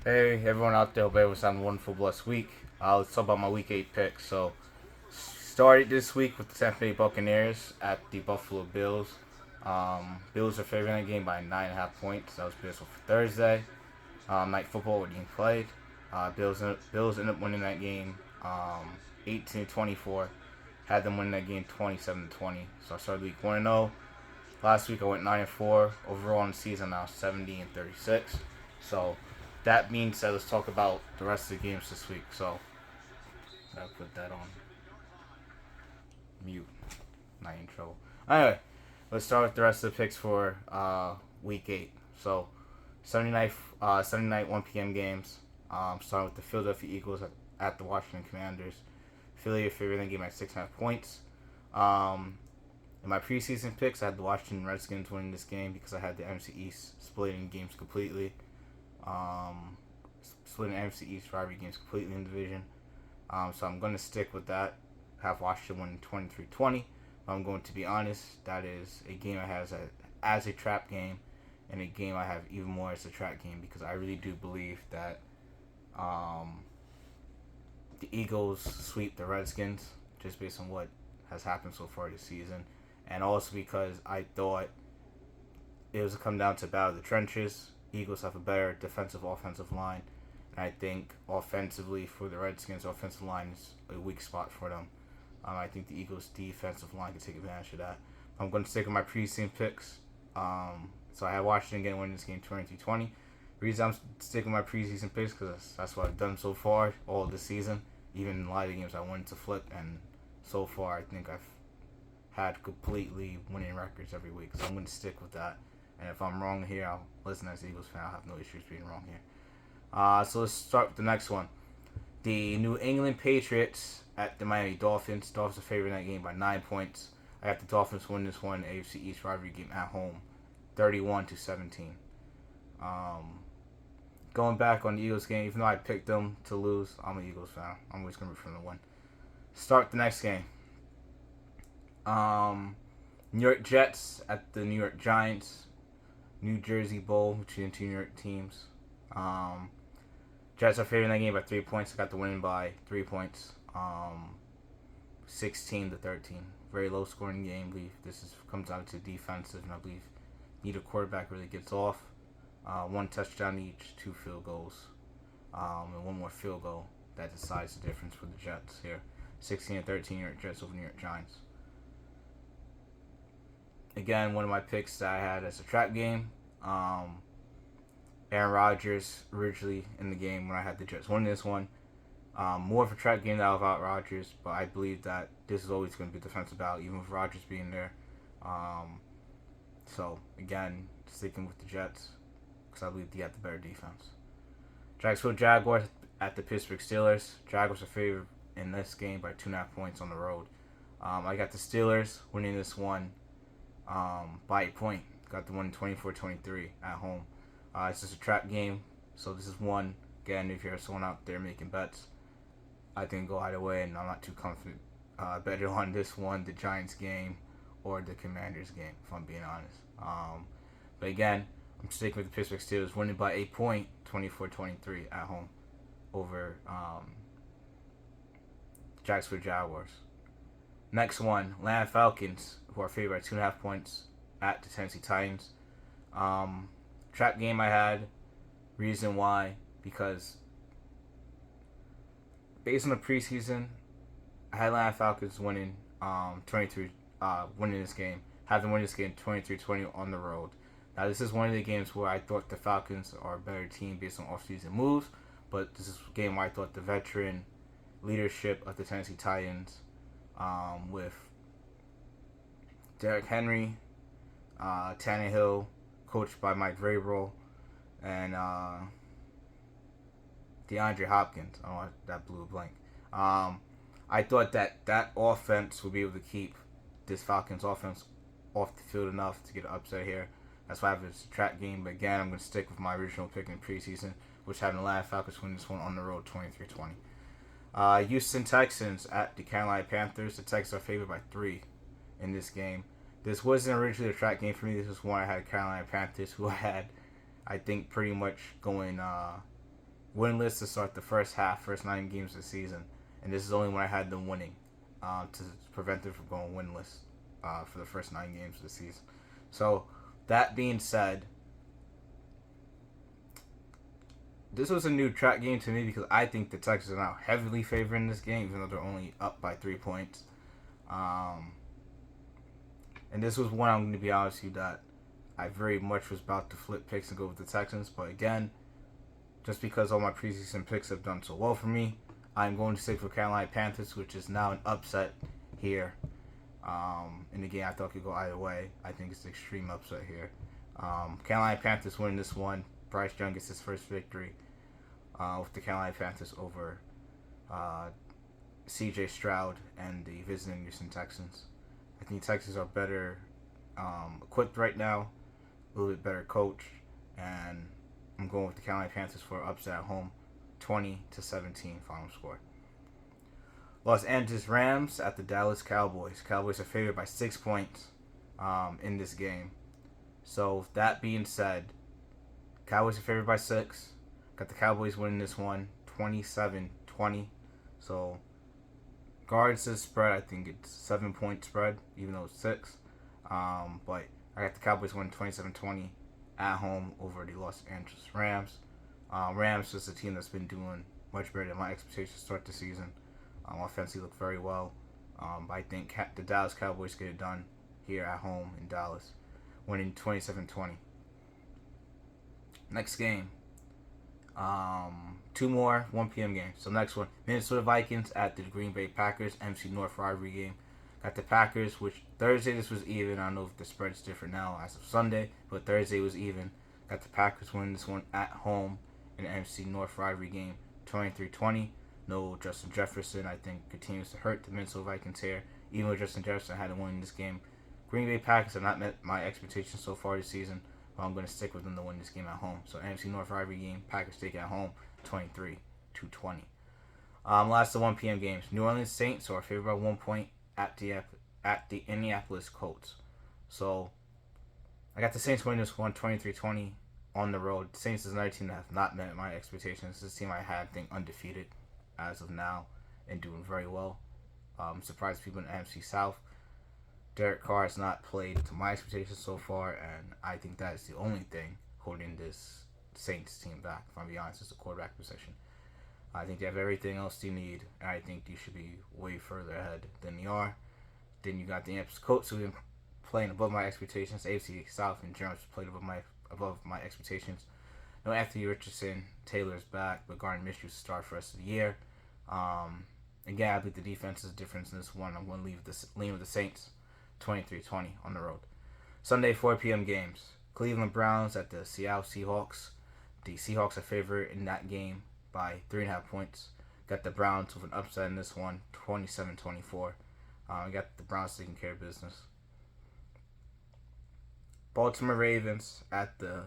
Hey, everyone out there, hope everyone's having a wonderful, blessed week. Let's talk about my Week 8 picks. So, started this week with the Tampa Bay Buccaneers at the Buffalo Bills. Bills are favoring that game by 9.5 points. That was beautiful for Thursday. Night football was being played. Bills ended up winning that game 18-24. Had them winning that game 27-20. So I started week 1-0. Last week I went 9-4. Overall in the season now 70-36. So that being said, let's talk about the rest of the games this week. So I'll put that on mute. Not in trouble. Anyway, let's start with the rest of the picks for week 8. So Sunday night 1 p.m. games. Starting with the Philadelphia Eagles at the Washington Commanders. Philly are favoring the game at 6.5 points. In my preseason picks, I had the Washington Redskins winning this game because I had the NFC East splitting games completely. Splitting NFC East rivalry games completely in division. So I'm going to stick with that. Have Washington win 23-20. I'm going to be honest, that is a game I have as a trap game, and a game I have even more as a trap game because I really do believe that the Eagles sweep the Redskins just based on what has happened so far this season, and also because I thought it was come down to battle of the trenches. Eagles have a better defensive offensive line, and I think offensively for the Redskins, offensive line is a weak spot for them. I think the Eagles' defensive line can take advantage of that. I'm going to stick with my preseason picks. So I have Washington again winning this game 23-20. The reason I'm sticking with my preseason picks because that's what I've done so far all of the season. Even in a lot of the games I wanted to flip, and so far I think I've had completely winning records every week. So I'm going to stick with that. And if I'm wrong here, I'll listen as an Eagles fan. I'll have no issues being wrong here. So let's start with the next one. The New England Patriots at the Miami Dolphins. Dolphins are favoring that game by 9 points. I got the Dolphins win this one, AFC East rivalry game at home, 31-17. Going back on the Eagles game, even though I picked them to lose, I'm an Eagles fan. I'm always going to root for them to win. Start the next game. New York Jets at the New York Giants. New Jersey Bowl between the two New York teams. Jets are favoring that game by 3 points. I got the winning by 3 points. 16-13. Very low scoring game. I believe comes down to defensive, and I believe neither quarterback really gets off. One touchdown each, 2 field goals, and one more field goal that decides the difference for the Jets here. 16-13 New York Jets over New York Giants. Again, one of my picks that I had as a trap game. Aaron Rodgers originally in the game when I had the Jets win this one. More of a trap game now without Rodgers, but I believe that this is always going to be a defensive battle, even with Rodgers being there. So, again, sticking with the Jets because I believe they have the better defense. Jacksonville Jaguars at the Pittsburgh Steelers. Jaguars are favored in this game by 2.5 points on the road. I got the Steelers winning this one by a point. Got the one 24-23 at home. It's just a trap game, so this is one. Again, if you're someone out there making bets, I think go either way, and I'm not too confident betting on this one, the Giants game or the Commanders game, if I'm being honest. But again, I'm sticking with the Pittsburgh Steelers, winning by a point, 24-23 at home over Jacksonville Jaguars. Next one, Atlanta Falcons, who are favored by 2.5 points at the Tennessee Titans. Trap game I had. Reason why, because based on the preseason, I had Atlanta Falcons winning 23, winning this game. Have them win this game 23-20 on the road. Now this is one of the games where I thought the Falcons are a better team based on offseason moves, but this is a game where I thought the veteran leadership of the Tennessee Titans, with Derrick Henry, Tannehill, coached by Mike Vrabel, and DeAndre Hopkins. Oh, that blew a blank. I thought that offense would be able to keep this Falcons offense off the field enough to get an upset here. That's why I have this trap game. But again, I'm going to stick with my original pick in the preseason, which had the Atlanta Falcons win this one on the road 23-20. Houston Texans at the Carolina Panthers. The Texans are favored by 3 in this game. This wasn't originally a track game for me. This was one I had Carolina Panthers, who I had, I think, pretty much going winless to start the first 9 games of the season, and this is only when I had them winning to prevent them from going winless for the first 9 games of the season. So, that being said, this was a new track game to me because I think the Texans are now heavily favoring this game, even though they're only up by 3 points. And this was one, I'm going to be honest with you, that I very much was about to flip picks and go with the Texans. But again, just because all my preseason picks have done so well for me, I'm going to stick for Carolina Panthers, which is now an upset here. In the game, I thought could go either way. I think it's an extreme upset here. Carolina Panthers winning this one. Bryce Young gets his first victory with the Carolina Panthers over C.J. Stroud and the visiting Houston Texans. I think Texans are better equipped right now, a little bit better coach, and I'm going with the Carolina Panthers for an upset at home, 20-17 final score. Los Angeles Rams at the Dallas Cowboys. Cowboys are favored by 6 points in this game. So that being said, Cowboys are favored by 6. Got the Cowboys winning this one, 27-20. So, regards to the spread, I think it's 7-point spread, even though it's 6. But I got the Cowboys winning 27-20 at home over the Los Angeles Rams. Rams is a team that's been doing much better than my expectations to start the season. Offensively looked very well. I think the Dallas Cowboys get it done here at home in Dallas, winning 27-20. Next game. 2 more 1 p.m. games. So next one, Minnesota Vikings at the Green Bay Packers, MC North rivalry game. Got the Packers, which Thursday this was even. I don't know if the spread's different now as of Sunday, but Thursday was even. Got the Packers winning this one at home in the MC North rivalry game, 23-20. No Justin Jefferson, I think, continues to hurt the Minnesota Vikings here. Even though Justin Jefferson had to win this game, Green Bay Packers have not met my expectations so far this season. But I'm going to stick with them to win this game at home. So NFC North rivalry game, Packers take it at home, 23-20. Last of 1 p.m. games. New Orleans Saints are favored by 1 point at the Indianapolis Colts. So I got the Saints winning this one, 23-20 on the road. The Saints is another team that have not met my expectations. This team I had, I think, undefeated as of now and doing very well. Surprised people in the NFC South. Derek Carr has not played to my expectations so far, and I think that is the only thing holding this Saints team back, if I'm being honest, is the quarterback position. I think they have everything else you need, and I think you should be way further ahead than you are. Then you got the Indianapolis Colts, who've been playing above my expectations. AFC South in general has played above my expectations. No Anthony Richardson, Taylor's back, but Gardner Minshew start for the rest of the year. Again, I think the defense is a difference in this one. I'm going to lean with the Saints, 23-20 on the road. Sunday 4 p.m. games. Cleveland Browns at the Seattle Seahawks. The Seahawks are favored in that game by 3.5 points. Got the Browns with an upset in this one, 27-24. We got the Browns taking care of business. Baltimore Ravens at the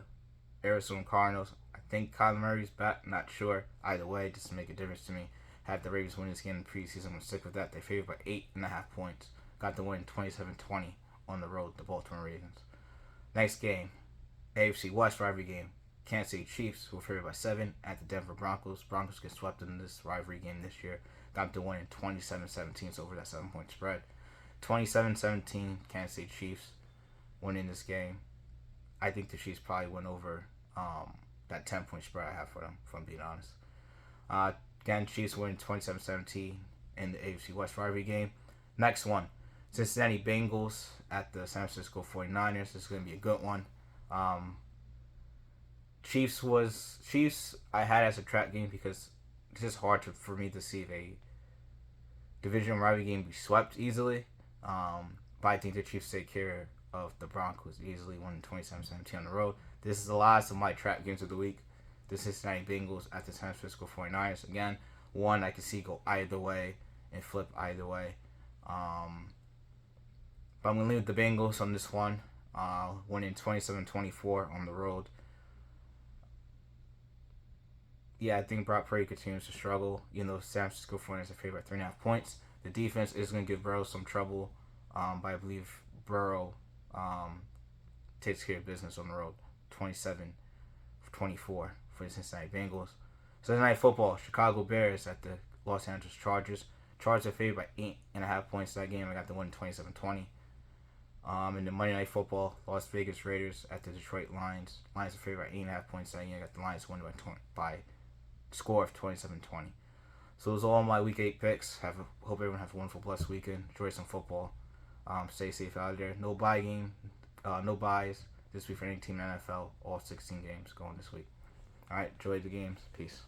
Arizona Cardinals. I think Kyler Murray's back. Not sure. Either way, just to make a difference to me. Had the Ravens win this game in the preseason. I'm going to stick with that. They favored by 8.5 points. Got the win 27-20 on the road, the Baltimore Ravens. Next game, AFC West rivalry game. Kansas City Chiefs, who were favored by 7 at the Denver Broncos. Broncos get swept in this rivalry game this year. Got the win 27-17, so over that 7-point spread. 27-17, Kansas City Chiefs winning this game. I think the Chiefs probably went over that 10-point spread I have for them, if I'm being honest. Again, Chiefs win 27-17 in the AFC West rivalry game. Next one, Cincinnati Bengals at the San Francisco 49ers. This is going to be a good one. Chiefs I had as a trap game because it's just hard for me to see a division rivalry game be swept easily. But I think the Chiefs take care of the Broncos easily, winning 27-17 on the road. This is the last of my trap games of the week. The Cincinnati Bengals at the San Francisco 49ers. Again, one I can see go either way and flip either way. But I'm going to leave the Bengals on this one, winning 27-24 on the road. Yeah, I think Brock Purdy continues to struggle. You know, San Francisco 49ers are favored by 3.5 points. The defense is going to give Burrow some trouble, but I believe Burrow takes care of business on the road, 27-24 for the Cincinnati Bengals. Sunday Night Football, Chicago Bears at the Los Angeles Chargers. Chargers are favored by 8.5 points that game. I got the win 27-20. In the Monday Night Football, Las Vegas Raiders at the Detroit Lions. Lions are favored by 8.5 points that game. I got the Lions winning by score of 27-20. So those are all my Week 8 picks. Hope everyone has a wonderful, blessed weekend. Enjoy some football. Stay safe out there. No bye game. No buys this week for any team in the NFL. All 16 games going this week. All right, enjoy the games. Peace.